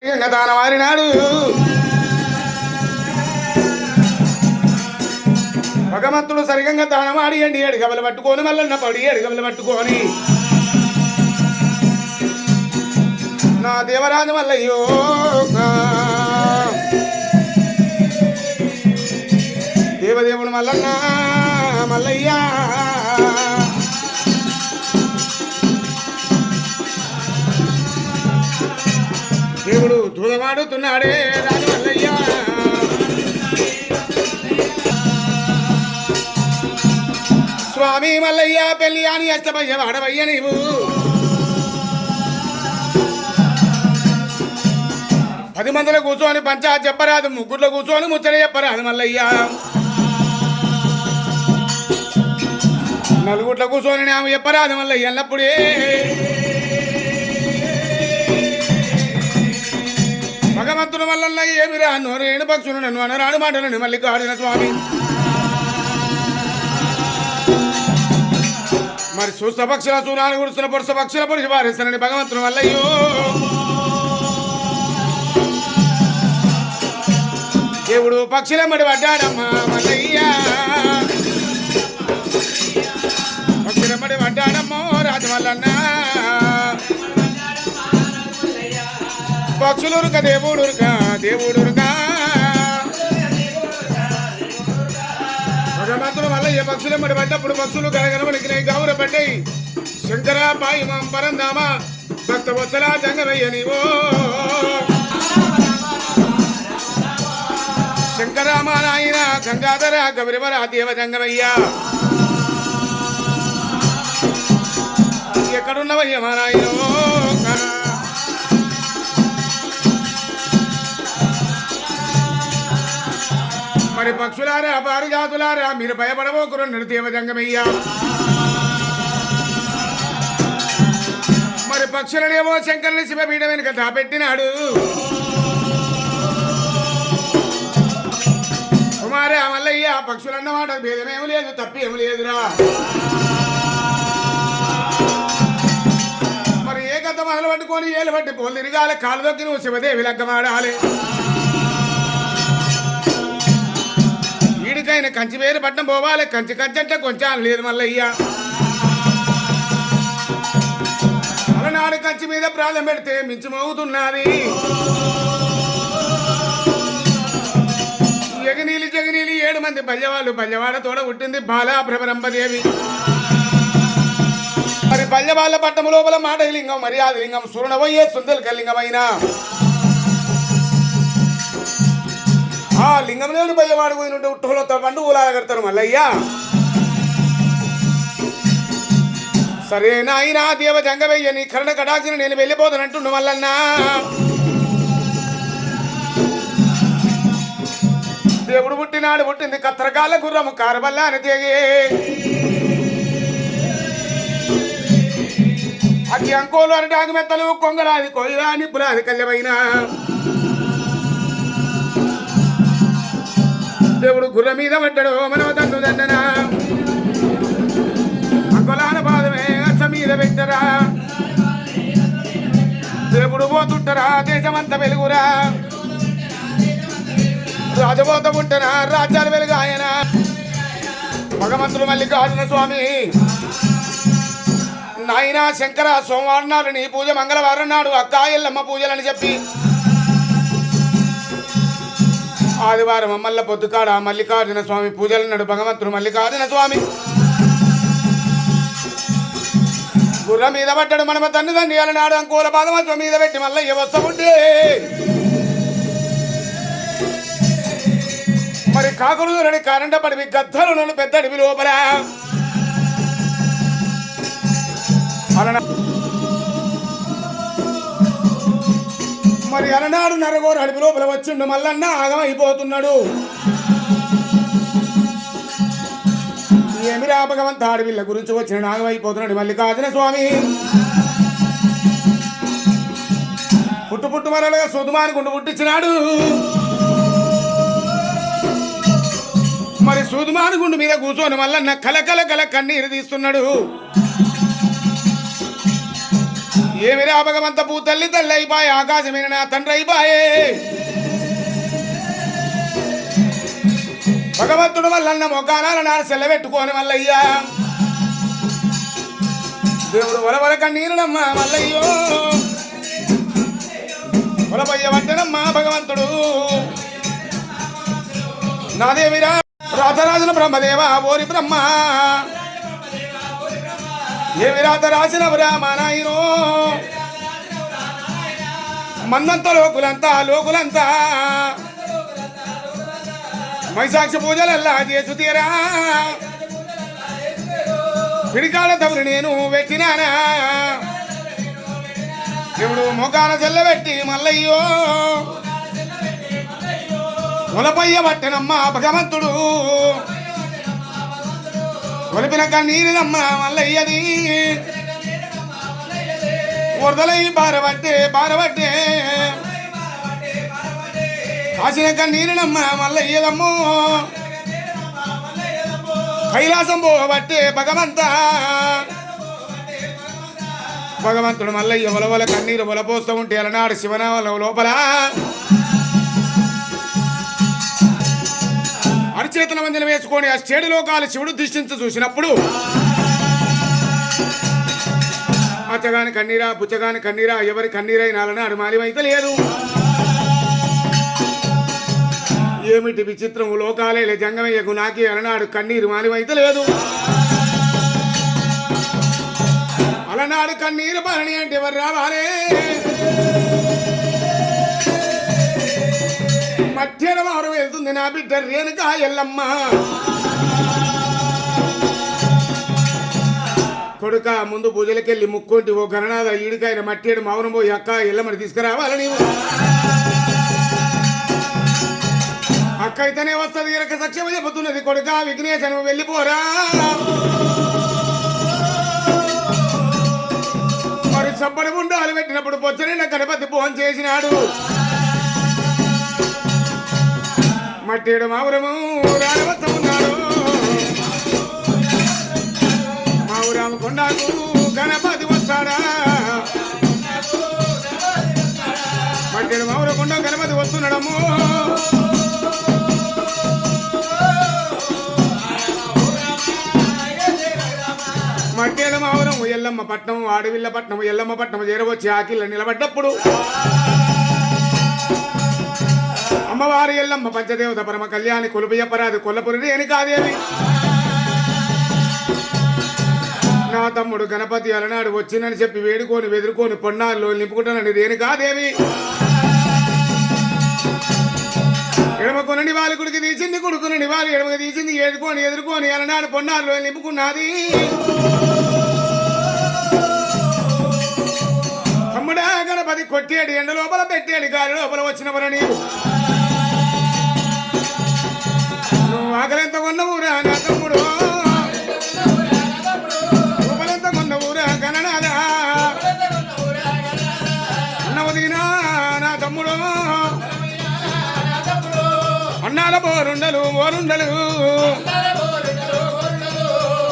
తాన మారినాడు భగవంతుడు సరిగంగా తానమాడి ఎండి ఎడుగబలు పట్టుకొని మల్లన్న పడి ఎడుగబలు పట్టుకొని నా దేవరాజు మల్లయ్యో దేవదేవుడు మల్లన్న మల్లయ్యా దేవుడు దూదమాడుతున్నాడే రాజు మల్లయ్యా స్వామి మల్లయ్య పెళ్లి అని అష్టమయ్య వాడవయ్య నీవు 10 మందిలో కూర్చొని పంచా చెప్పరాదు ముగ్గురులో కూర్చొని ముచ్చట చెప్పరాదు మల్లయ్య నలుగుట్ల కూర్చొని నామ చెప్పరాదు మల్లయ్య ఎల్లప్పుడే భగవంతుడు మల్లన్న ఏమిరా నోరేణు పక్షులు నన్ను అనరాడు మాటలను మల్లికార్జున స్వామి మరి చూస్త పక్షుల సూనాలు గుడుస్తున్న పురుష పక్షుల పురుష పారేస్తానని భగవంతుడు మల్లయ్యో దేవుడు పక్షులమ్మడి పడ్డాడమ్మా మల్లయ్య పక్షులమ్మడి పడ్డాడమ్మో రాజు మల్లన్న పక్షులురుక దేవుడురుక దేవుడురుక భగవంతుడు మల్లయ్య పక్షులమ్మడి పడ్డప్పుడు పక్షులు గనగనమడికినాయి గౌర పడ్డాయి శంకర పాయి మాం పరందామ భక్త వత్సల జంగమయ్య నీవో శంకరామ నాయన గంగాధర గౌరవర దేవ జంగమయ్య ఎక్కడున్నవయ్య మా నాయనో మరి పక్షులారా పారు జాతులారా మీరు భయపడబోకురన్నాడు దేవజంగమయ్యా మరి పక్షులనేమో శంకరుని శివపీఠ వెనుక దాపెట్టినాడు కుమారే మల్లయ్య పక్షులన్నమాట భేదమేమి లేదు తప్పేమి లేదురా మరి ఏ గత మొదలు పట్టుకొని ఏలు పట్టి పోలు తిరగాలి కాలు దొక్కి నువ్వు శివదేవి లగ్గమాడాలి వీడికైనా కంచి వేరు పట్టణం పోవాలి కంచి కంచంటే కొంచెం లేదు మల్లయ్య అలనాడు కంచి మీద ప్రాణం పెడితే మించి మోగుతున్నది జగనీలి 7 మంది పల్లెవాళ్ళు పల్లెవాడ తోడ పుట్టింది బాలా భ్రమరంభదేవి మరి పల్లెవాళ్ళ పట్టం లోపల మాటలింగం మర్యాద లింగం సురణవయ్యే సుందర కలింగమైన ఆ లింగం లేని పల్లెవాడు పోయినట్టు ఉట్టులతో పండు ఊలాల కడతారు మల్లయ్య సరే నాయనా దేవ జంగవయ్య నీ కరణ కటాక్షిని నేను వెళ్ళిపోతానంటుండు మల్లన్నా దేవుడు పుట్టినాడు పుట్టింది కత్తరకాల గుర్రము కారబల్లా అని తెగే అతి అంకోలు అరటాకు మెత్తలు కొంగరాది కొయ్యరా నిప్పురాది కళ్ళెమైనా దేవుడు గుర్ర మీద పడ్డాడు మనవ తండ్రు దండన అంకొలాన పాదమే అచ్చ మీద పెట్టరా దేవుడు పోతుంటారా దేశమంతా వెలుగురా రాజబోత ఉంటనా రాజ్యాలు వెలుగు ఆయన భగవంతుడు మల్లికార్జున స్వామి నాయన శంకర సోమవారం నాడు నీ పూజ మంగళవారం నాడు అక్క ఎల్లమ్మ పూజలని చెప్పి ఆదివారం అమ్మల్ల పొద్దుకాడ మల్లికార్జున స్వామి పూజలన్నాడు భగవంతుడు మల్లికార్జున స్వామి గుర్ర మీద పడ్డాడు మనమ తండ్రి అలనాడు అంకోల పాదమత్వం మీద పెట్టి మల్లయ్య వస్తముంటే మరి కాకులు రెడీ కారంట పడివి గద్దలు నన్ను పెద్ద అడివి లోపల మరి అలనాడు నరగోరు అడివి లోపల వచ్చిండు మల్లన్న ఆగమైపోతున్నాడు ఏమిరా భగవంత అడవిళ్ళ గురించి వచ్చిన ఆగమైపోతున్నాడు మల్లికార్జున స్వామి పుట్టు మరలుగా సుధుమాని గుండు పుట్టించినాడు మరి సూదుమాను గుండు మీద కూర్చొని మల్లన్న కలకల కన్నీరు తీస్తున్నాడు ఏమిరా భగవంత పూ తల్లి తల్లి అయిపోయి ఆకాశమైన నా తండ్రి అయిపోయే భగవంతుడు వల్లన్న మొగానాల నాడు సెల్లబెట్టుకోని మల్లయ్యా దేవుడు వలవల కన్నీరునమ్మా మల్లయ్యో వలపయ్య వట్టనమ్మా భగవంతుడు నాదేవిరా రాతరాజున బ్రహ్మదేవ ఓరి బ్రహ్మ ఏమి రాత రాసినవురా మా నాయనో మందంతా లోకులంతా మైసాక్షి పూజలల్లా చేసు తీరా పిడికాడ తవులు నేను పెట్టినానా దేవుడు మొగాన చెల్లబెట్టి మల్లయ్యో ములపయ్య పట్టెనమ్మా భగవంతుడు ఒలిపిన కన్నీరునమ్మా మల్లయ్యది వరదలై బారబట్టే కాసిన కన్నీరునమ్మా మల్లయ్యదమ్మో కైలాసం పోబట్టే భగవంతుడు మల్లయ్య ఒలవల కన్నీరు ఒలపోస్తూ ఉంటే అలనాడు శివనామల లోపల అరిచేతుల మందిని వేసుకొని ఆ స్టేడి లోకాలు శివుడు దృష్టించి చూసినప్పుడు అచ్చగాని కన్నీరా పుచ్చగాని కన్నీరా ఎవరి కన్నీరైనాలని అడుమాలిమైతే లేదు ఏమిటి విచిత్రము లోకాలే జంగమయ్యకు నాకే అలనాడు కన్నీరు మాలిమైతే లేదు అలనాడు కన్నీరు భరణి అంటే ఎవరు రావాలే మధ్యాహ్నం వారు వెళ్తుంది నా బిడ్డ రేణుకా ఎల్లమ్మ కొడుక ముందు పూజలకెళ్ళి ముక్కోంటి ఓ గణనాథ ఈడికాయన మట్టేడు మౌనం పోయి అక్క ఎల్లమ్మని తీసుకురావాలి నీవు అక్క అయితేనే వస్తుంది ఇరక సత్యం చెబుతున్నది కొడుక విఘ్నేశను వెళ్ళిపోరా మరి సబ్బడి గుండాలు పెట్టినప్పుడు పొచ్చనిండ గణపతి ఫోన్ చేసినాడు మట్టేడు మావురము రాడవస్త ఉన్నాడు మావురాము కొండాకు గణపతి వస్తాడా మట్టేడు మావుర కొండ గణపతి వస్తున్నాడము మట్టేడు మావురం ఎల్లమ్మ పట్నం ఆడవిల్ల పట్నం ఎల్లమ్మ పట్నం చేరవచ్చి ఆకిళ్ళ నిలబడ్డప్పుడు అమ్మవారి ఎల్లమ్మ పంచదేవత పరమ కళ్యాణి కొలుబియ్యపరాది కొల్లపురి రేణుకాదేవి నా తమ్ముడు గణపతి అలనాడు వచ్చిందని చెప్పి వేడుకొని వెదురుకొని పొన్నాల్లో నింపుకుంటానని రేణుకాదేవి ఎడమకొనని వాళ్ళ కుడికి తీసింది కొడుకునని వాళ్ళు ఎడమకి తీసింది ఎదుర్కొని అలనాడు పొన్నాల్లో నింపుకున్నది తమ్ముడా గణపతి కొట్టేడు ఎండ లోపల పెట్టేడు గాలి లోపల వచ్చినవర నీవు నువ్వు ఆకలింత కొన్నవురా నా తమ్ముడు రూపలంత కొన్నవురా గణనాదా అన్నవదీనా నా తమ్ముడు అన్నాల బోరుండలు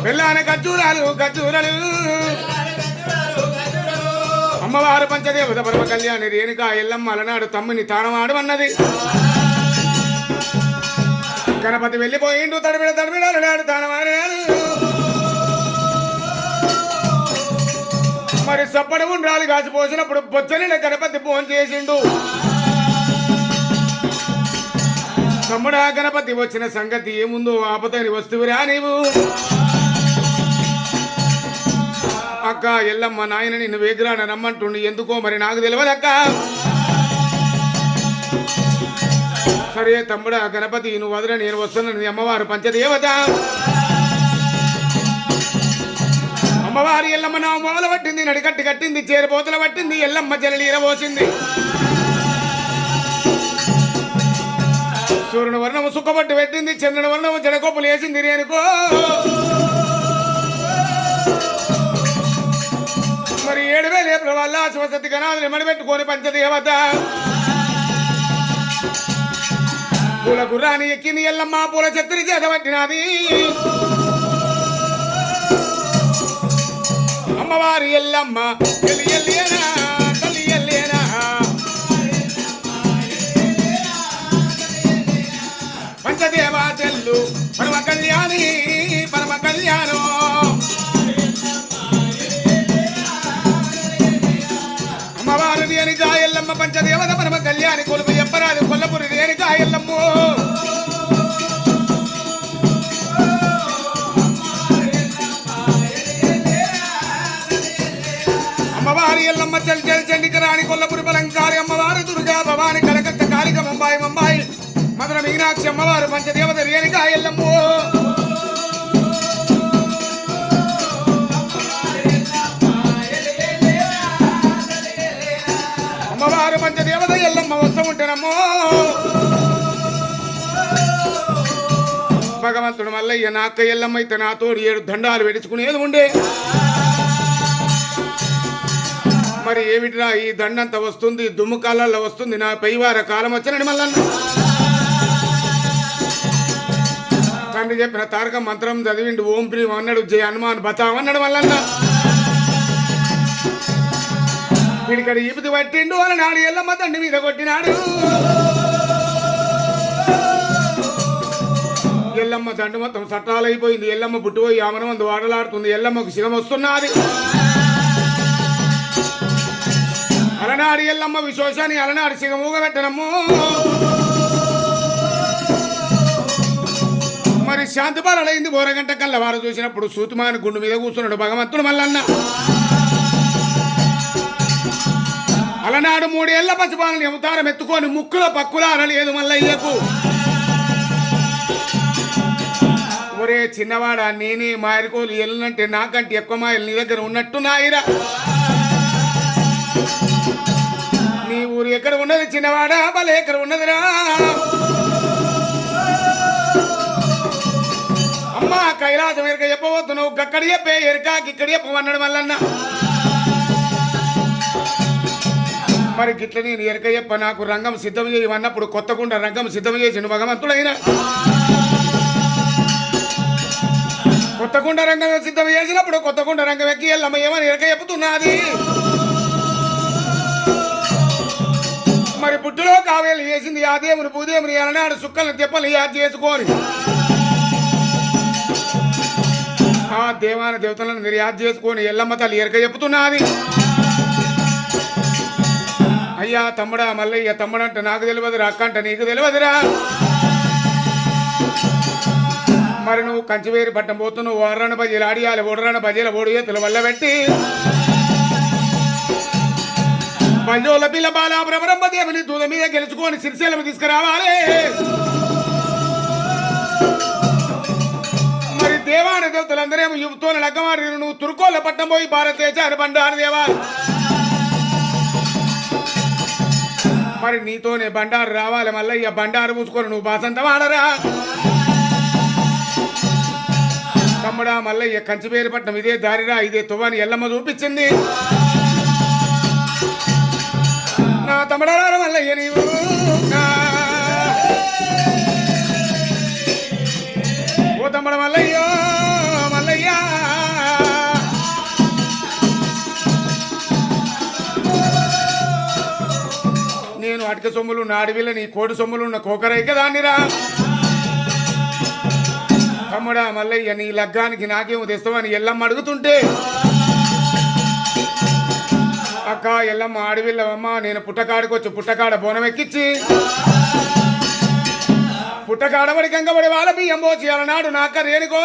బెల్లాన ఖర్జూరాలు అమ్మవారు పంచదేవత పరమ కళ్యాణి రేణుకా ఎల్లమ్మ అలనాడు తమ్ముని తానమాడమన్నది గణపతి వెళ్ళిపోయిండు తడిబిడ అలనాడు తానమాడినాడు మరి సప్పడి ఉండ్రాలు కాసిపోసినప్పుడు బొచ్చని గణపతి ఫోన్ చేసిండు తమ్ముడా గణపతి వచ్చిన సంగతి ఏముందో ఆపదని వస్తువురా నీవు అక్క ఎల్లమ్మ నాయన నిన్ను వేగిరాన రమ్మంటుండి ఎందుకో మరి నాకు తెలియదక్క సరే తమ్ముడా గణపతి నువ్వు వదల నేను వస్తున్నాను అమ్మవారు పంచదేవత అమ్మవారి ఎల్లమ్మ నా మొదలు పట్టింది నడికట్టి కట్టింది చేరిపోతలు పట్టింది ఎల్లమ్మ జల్లి ఇరబోసింది సూర్యుని వర్ణము సుఖపట్టు పెట్టింది చంద్రుని వర్ణము జడకొప్పులు వేసింది రేనుకో మరి 7,000 ఏప్రిల్ వల్ల శివసతి గణాదులు మడిపెట్టుకొని పంచదేవత పూల గుర్రాన్ని ఎక్కింది ఎల్లమ్మ పూల చెత్తిని చేత పట్టినది అమ్మవారి ఎల్లమ్మ ఎల్లి దేవత పరమ కళ్యాణి కొలుపు ఎప్పరాదు కొల్లపురి రేణుకా ఎల్లమ్మో అమ్మవారి ఎల్లమ్మ చల్ చల్ చండిక రాణి కొల్లపురి పలంకారి అమ్మవారు దుర్గా భవాని కలకత్త కాళిక ముంబాయి మధుర మీనాక్షి అమ్మవారు పంచదేవత రేణుకా ఎల్లమ్మో అమ్మవారు పంచదేవత ఎల్లమ్మ వస్తూ ఉంటేనమ్మో భగవంతుడు మల్లయ్య నా అక్క ఎల్లమ్మ అయితే నాతోడు 7 దండాలు పెట్టుకునేది ఉండే మరి ఏమిటిరా ఈ దండంత వస్తుంది దుమ్ము కాలాల్లో వస్తుంది నా పైవార కాలం వచ్చినని మల్లన్న తండ్రి చెప్పిన తారక మంత్రం చదివిండు ఓం ప్రీం అన్నాడు జయ హనుమాన్ బతాం అన్నాడు మల్లన్న వీడికడ ఈపిది పట్టిండు అని నాడు ఎల్లమ్మ తండ్రి మీద కొట్టినాడు ఎల్లమ్మ దండు మొత్తం చట్టాలైపోయింది ఎల్లమ్మ పుట్టిపోయి ఆమరమందు వాడలాడుతుంది ఎల్లమ్మకు శివం వస్తున్నది అలనాడు ఎల్లమ్మ విశోషాన్ని అలనాడు సిగమూగ పెట్టనమ్ము మరి శాంతి పాలైంది బోరగంట కళ్ళ వారు చూసినప్పుడు సూతుమాని గుండు మీద కూర్చున్నాడు భగవంతుడు మల్లన్న అలనాడు 3 ఏళ్ల పసిపాలని అవతారం ఎత్తుకొని ముక్కులో పక్కులా అనలేదు మల్లయ్యకు ఒరే చిన్నవాడా నేనే మారికోలు ఎల్లునంటే నాకంటే ఎక్కువ మాయలు నీ దగ్గర ఉన్నట్టు నాయిరా నీ ఊరు ఎక్కడ ఉన్నది చిన్నవాడా బలే ఎక్కడ ఉన్నదిరా అమ్మా కైలాసం ఎరక చెప్పవద్దు నువ్వు గక్కడ చెప్పే ఎరకాకి ఇక్కడ చెప్పమన్నాడు మల్లన్న మరి గిట్ల నేను ఎరక చెప్ప నాకు రంగం సిద్ధం చేయమన్నప్పుడు కొత్తకుండా రంగం సిద్ధం చేసిన భగవంతుడైనా కొత్తకుండా రంగం సిద్ధం చేసినప్పుడు కొత్తకుండా రంగం ఎక్కి ఎల్లమ్మ ఏమని ఎరక చెప్పుతున్నది మరి పుట్టులో కావేలు చేసింది ఆ దేవుని భూదేవుని అలనాడు సుక్కలను తెప్పలు యాద్ చేసుకొని ఆ దేవాన దేవతలను నిర్యాద్ చేసుకొని ఎల్లమ్మ తల్లి ఎరక చెప్పుతున్నది అయ్యా తమ్ముడా మల్లయ్య తమ్ముడంట నాకు తెలియదురా అక్క అంట నీకు తెలియదురా మరి నువ్వు కంచివేరి పట్టం పోతున్నావు ఓడరాన బజీలు ఆడియాలి ఓడరాన బజీల ఓడి ఎత్తుల వల్ల పెట్టి పంజోల పిల్ల బాల బ్రహ్మ దేవుని దూద మీద గెలుచుకొని సిరిశైలం తీసుకురావాలి మరి దేవాన దేవతలందరేమో యువతోని లగ్గమారి నువ్వు తురుకోల పట్టం పోయి భారతదేశాన్ని బండారు దేవా మరి నీతోనే బండారు రావాలి మల్లయ్య బండారు మూసుకొని నువ్వు బాసంతం ఆడరా తమ్ముడా మల్లయ్య కంచిపేరు పట్నం ఇదే దారిరా ఇదే తువ్వాని ఎల్లమ్మ చూపించింది నా తమ్ముడా మల్లయ్య నీవు ఓ తమ్ముడ మల్లయ్యో మల్లయ్య నేను అటుక సొమ్ములు ఉన్న అడవిలో నీ కోడి సొమ్ములు ఉన్న కోకరైక దాన్నిరా తమ్ముడా మల్లయ్య నీ లగ్గానికి నాకేమో తెస్తావని ఎల్లమ్మ అడుగుతుంటే అక్క ఎల్లమ్మ ఆడవిల్లవమ్మ నేను పుట్టకాడికొచ్చి పుట్టకాడ బోనం ఎక్కించి పుట్టకాడబడి కంకబడి వాళ్ళ బియ్యం పోచి అలనాడు నాక రేణుకో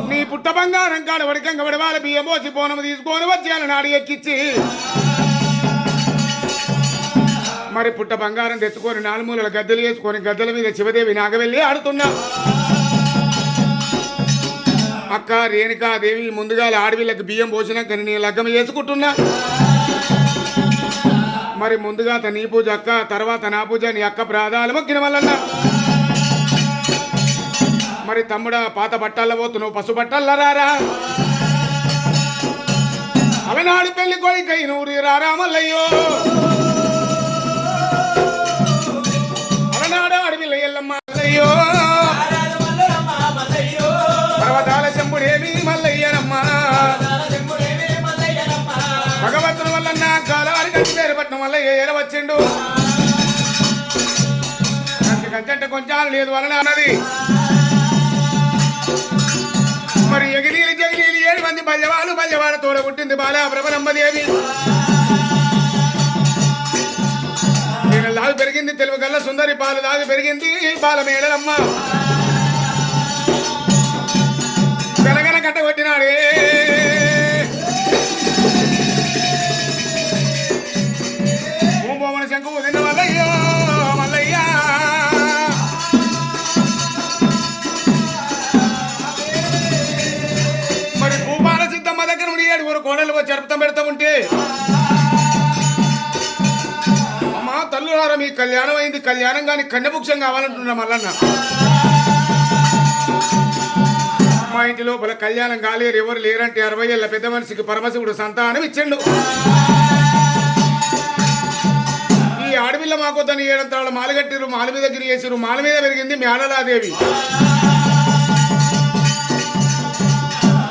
నీ పుట్ట బంగారం కాడబడి కంకబడి వాళ్ళ బియ్యం పోచి బోనం తీసుకొని వచ్చి అలనాడు ఎక్కించి మరి పుట్ట బంగారం తెచ్చుకొని 4 మూలల గద్దెలు వేసుకొని గద్దెల మీద శివదేవి నాగవెల్లి ఆడుతున్నా అక్క రేణుకాదేవి ముందుగా ఆడవిళ్ళకి బియ్యం పోసినాక నీ లగ్గం చేసుకుంటున్నా మరి ముందుగా నీ పూజ అక్క తర్వాత నా పూజ నీ అక్క ప్రాధాలు మొక్కిన వల్లన్నా మరి తమ్ముడా పాత బట్టల్లో పోతున్నావు పసు బట్టల్లో రారా అలనాడు పెళ్లి కొడుకై నూరి రారా మల్లయ్యో అలనాడు అడవిలో ఎల్లమ్మ మల్లయ్యో పర్వతాల చెంబుడేమి మల్లయ్యనమ్మా భగవంతుని వల్ల నా కాలారి కంచిపేరు పట్నం వల్ల ఏర వచ్చిండు కంచంటే కొంచెం లేదు వలన అన్నది మరి ఎగిరీలు జగిలీలు ఏడు మంది బల్యవాడ తోడ పుట్టింది బాలా ప్రబలంబదేవి నేను దాగి పెరిగింది తెలుగు గల్ల సుందరి పాలు దాగి పెరిగింది బాల మేడలమ్మ గనగన కట్టగొట్టినాడే భూమోమన శంకు తిన్న మల్లయ్యో మల్లయ్య మరి భూపాల సిద్ధమ్మ దగ్గర నుండి 7 కోడలు జరుపుతం పెడతా ఉంటే అమ్మా తల్లులారా మీ కళ్యాణం అయింది కళ్యాణం కానీ కన్యపుక్షం కావాలంటున్నా మల్లన్న మా ఇంటి లోపల కళ్యాణం కాలేరు ఎవరు లేరంటే 60 ఏళ్ళ పెద్ద మనిషికి పరమశివుడు సంతానం ఇచ్చిండు ఈ ఆడపిల్ల మాకొద్దని 7 అంతరాల మాలగట్టిరు మాల మీద గిరి చేసిరు మాల మీద పెరిగింది మేడలాదేవి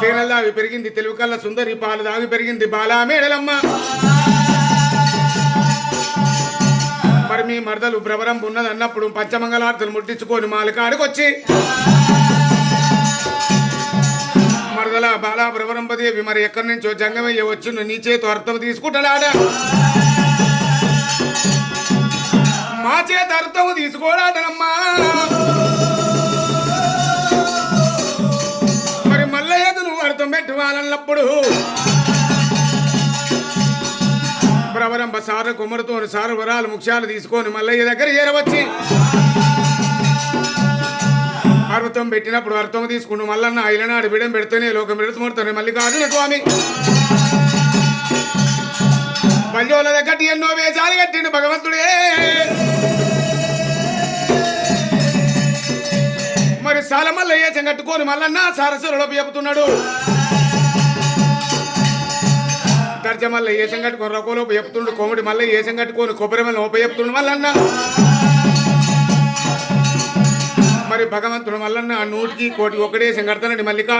తేనెల దాగి పెరిగింది తెలుగు కళ్ళ సుందరి పాలు దాగి పెరిగింది బాలా మేడలమ్మ మరి మీ మరదలు భ్రవరం ఉన్నది అన్నప్పుడు పంచమంగళార్తులు ముట్టించుకొని మాలకాడికి వచ్చి మరదల బాలా భ్రవరంపదేవి మరి ఎక్కడి నుంచో జంగమయ్య వచ్చిండు నీ చేతు అర్థం తీసుకుంటాడా మా చేత అర్థం తీసుకోడాటనమ్మా మరి మల్లయ్యకు నువ్వు అర్థం పెట్టుకోవాలన్నప్పుడు భ్రవరంప సార కుమ్మరితో సారు వరాలు ముఖ్యాలు తీసుకొని మల్లయ్య దగ్గర చేరవచ్చి అర్థం పెట్టినప్పుడు అర్థం తీసుకుంటూ మల్లన్న ఐలనాడు బిడం పెడితేనే లోకం పెడుతుమడుతానే మల్లికార్జున స్వామి పంజోల దగ్గర ఎన్నో వేషాలు కట్టిండు భగవంతుడే మరి సాల మల్లయ్య చెంగట్టుకొని మల్లన్న సరస్సులో చెబుతున్నాడు దర్జ మల్ల ఏసం కట్టుకొని రకోలోపు చెప్తుండు కోమటి మల్ల ఏసం కట్టుకొని కొబ్బరి మల్ల ఉప చెప్తుండు మల్లన్న మరి భగవంతుడు మల్లన్న 100కి 1 ఒకటేసం కడతానండి మల్లికా